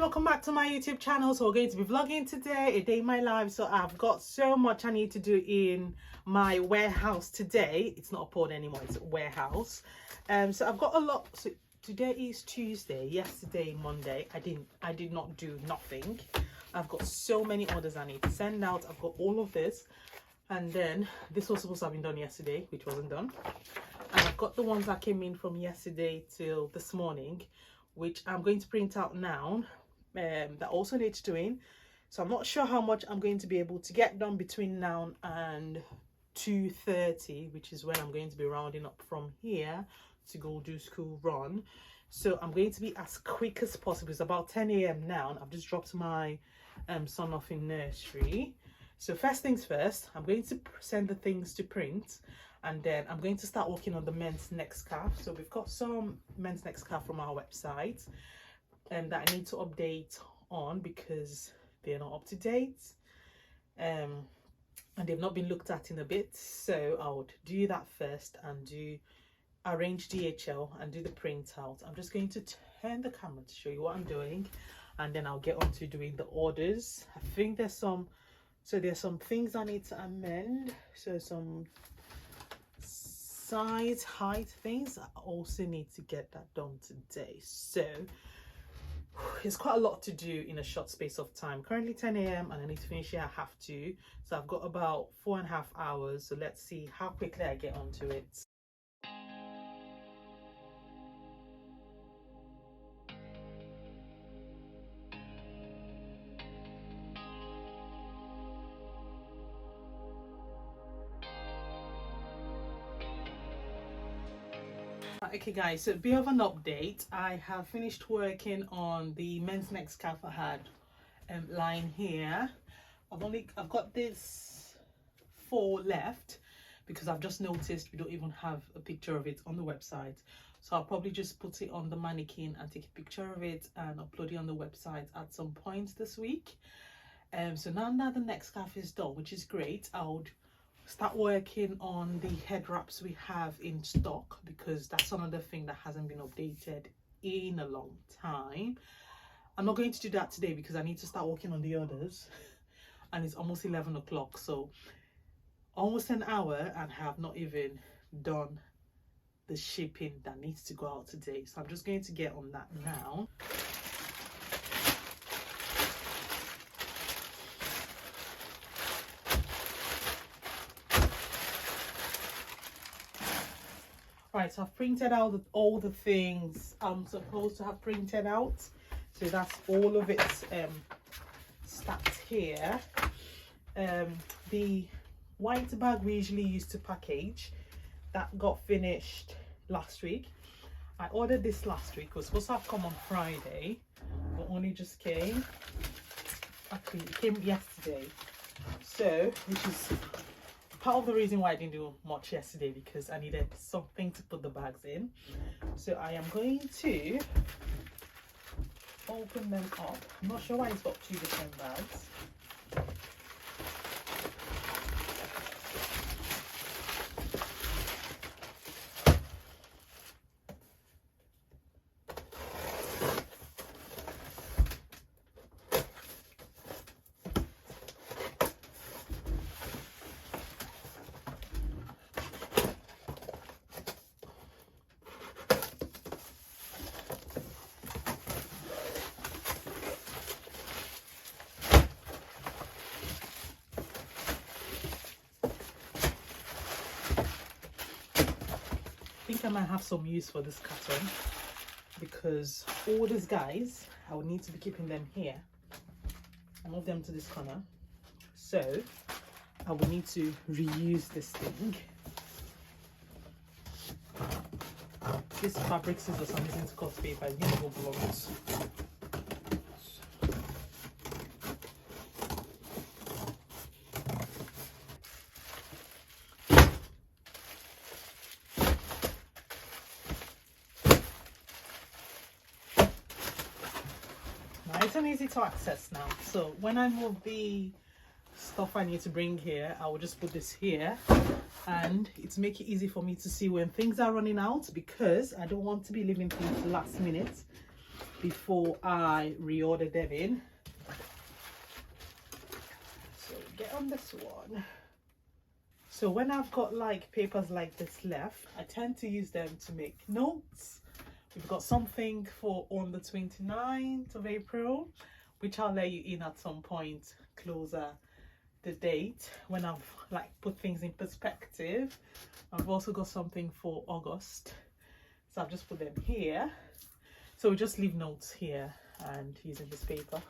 welcome back to my YouTube channel. So we're going to be vlogging today, a day in my life. So I've got so much I need to do in my warehouse today. It's not a pod anymore, it's a warehouse. So I've got a lot. So today is Tuesday, yesterday Monday I did not do nothing. I've got so many orders I need to send out. I've got all of this, and then this was supposed to have been done yesterday, which wasn't done. And I've got the ones that came in from yesterday till this morning, which I'm going to print out now. That also needs doing. So I'm not sure how much I'm going to be able to get done between now and 2:30, which is when I'm going to be rounding up from here to go do school run. So I'm going to be as quick as possible. It's about 10 a.m. now, and I've just dropped my son off in nursery. So first things first, I'm going to send the things to print, and then I'm going to start working on the men's neck scarf. So we've got some men's neck scarf from our website that I need to update on because they're not up to date, and they've not been looked at in a bit. So I would do that first and arrange DHL and do the printout. I'm just going to turn the camera to show you what I'm doing, and then I'll get on to doing the orders. I think there's some things I need to amend. So some size, height things I also need to get that done today. So it's quite a lot to do in a short space of time. Currently 10 a.m. and I need to finish here at 2:30. So I've got about 4.5 hours. So let's see how quickly I get onto it. Okay guys, so a bit of an update. I have finished working on the men's neck scarf I had lying here. I've got this 4 left because I've just noticed we don't even have a picture of it on the website. So I'll probably just put it on the mannequin and take a picture of it and upload it on the website at some point this week. So now that the neck scarf is done, which is great, I would start working on the head wraps we have in stock, because that's another thing that hasn't been updated in a long time. I'm not going to do that today because I need to start working on the others, and it's almost 11 o'clock, so almost an hour, and have not even done the shipping that needs to go out today. So I'm just going to get on that now. Right, so I've printed out all the things I'm supposed to have printed out. So that's all of it stacked here. The white bag we usually use to package, that got finished last week. I ordered this last week. It was supposed to have come on Friday, but only just came. Actually, it came yesterday. So, which is part of the reason why I didn't do much yesterday, because I needed something to put the bags in. So I am going to open them up. I'm not sure why it's got 2 different bags. I think I might have some use for this carton, because all these guys, I would need to be keeping them here. I'll move them to this corner. So I will need to reuse this thing. This fabric scissors I'm using to cut paper is going to go blunt. Nice and easy to access now. So when I move the stuff I need to bring here, I will just put this here, and it's make it easy for me to see when things are running out, because I don't want to be leaving things last minute. before I reorder them in. So get on this one. So when I've got like papers like this left, I tend to use them to make notes. We've got something for on the 29th of April, which I'll let you in at some point closer the date when I've like put things in perspective. I've also got something for August, so I've just put them here. So we just leave notes here and using this paper.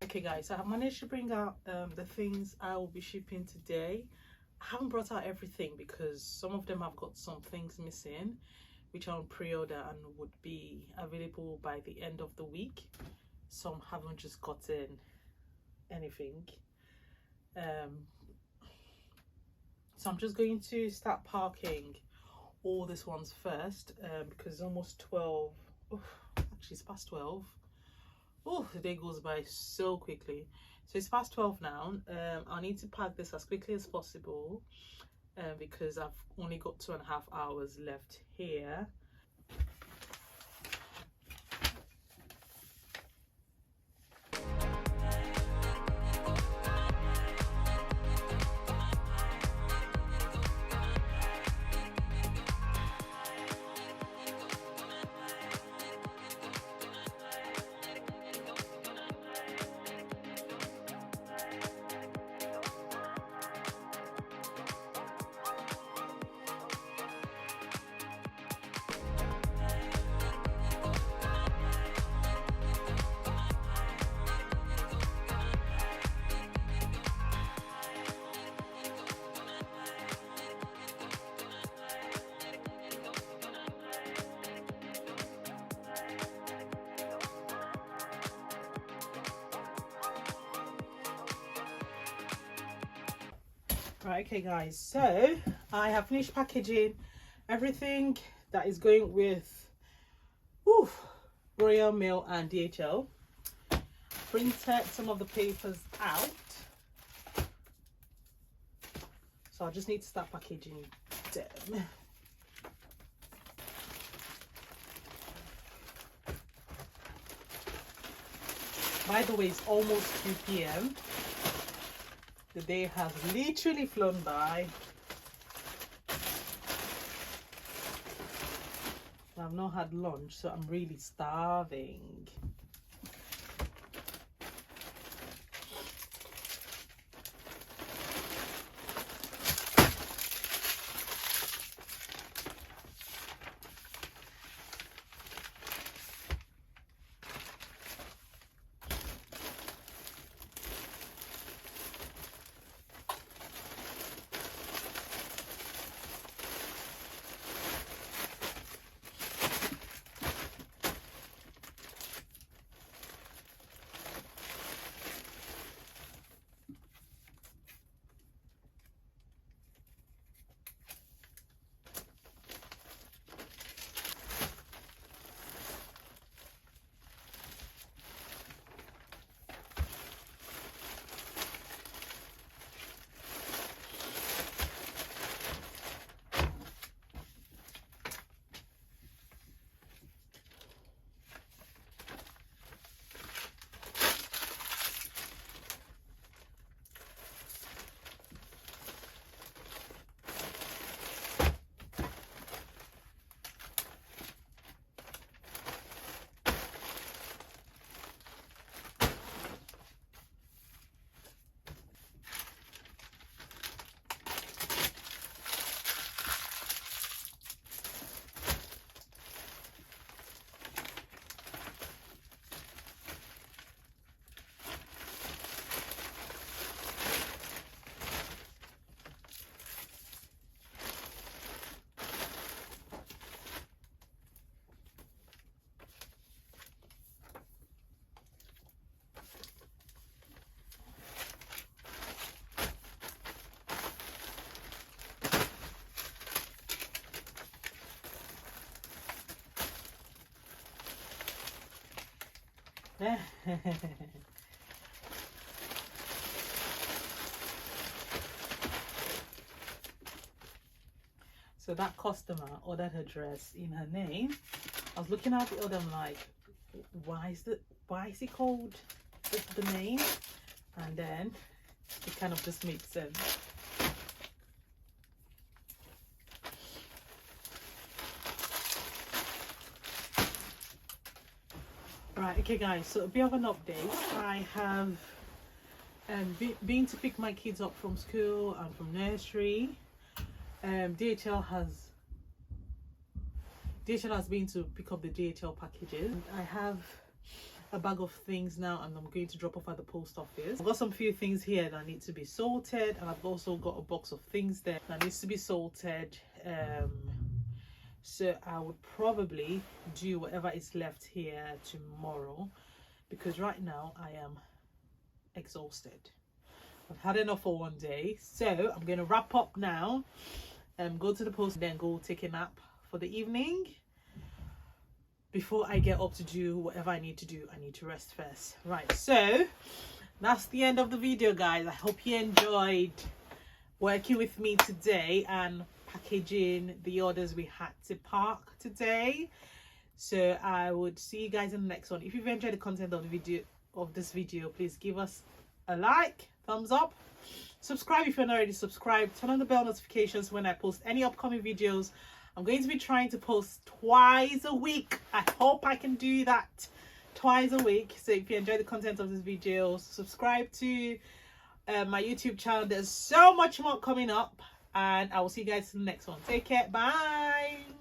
Okay guys, so I managed to bring out the things I will be shipping today. I haven't brought out everything because some of them have got some things missing, which are on pre-order and would be available by the end of the week. Some haven't just gotten anything. So I'm just going to start parking all these ones first because it's almost 12. Actually it's past 12. Oh, the day goes by so quickly. So it's past 12 now. I need to pack this as quickly as possible because I've only got 2.5 hours left here. Right, okay guys, so I have finished packaging everything that is going with Royal Mail and DHL. Printed some of the papers out, so I just need to start packaging them. By the way, it's almost 2 p.m. The day has literally flown by. I've not had lunch, so I'm really starving. So that customer ordered her dress in her name. I was looking at the order, I'm like, why is it called the name? And then it kind of just made sense. Right, okay guys, so a bit of an update. I have been to pick my kids up from school and from nursery. DHL has been to pick up the DHL packages. I have a bag of things now and I'm going to drop off at the post office. I've got some few things here that need to be sorted, and I've also got a box of things there that needs to be sorted. So I would probably do whatever is left here tomorrow, because right now I am exhausted. I've had enough for one day, so I'm going to wrap up now and go to the post, then go take a nap for the evening. Before I get up to do whatever I need to do, I need to rest first. Right, so that's the end of the video, guys. I hope you enjoyed working with me today and packaging the orders we had to park today. So I would see you guys in the next one. If you've enjoyed the content of this video, please give us a like, thumbs up, subscribe if you're not already subscribed, turn on the bell notifications when I post any upcoming videos. I'm going to be trying to post twice a week. I hope I can do that twice a week. So if you enjoy the content of this video, subscribe to my YouTube channel. There's so much more coming up, and I will see you guys in the next one. Take care. Bye.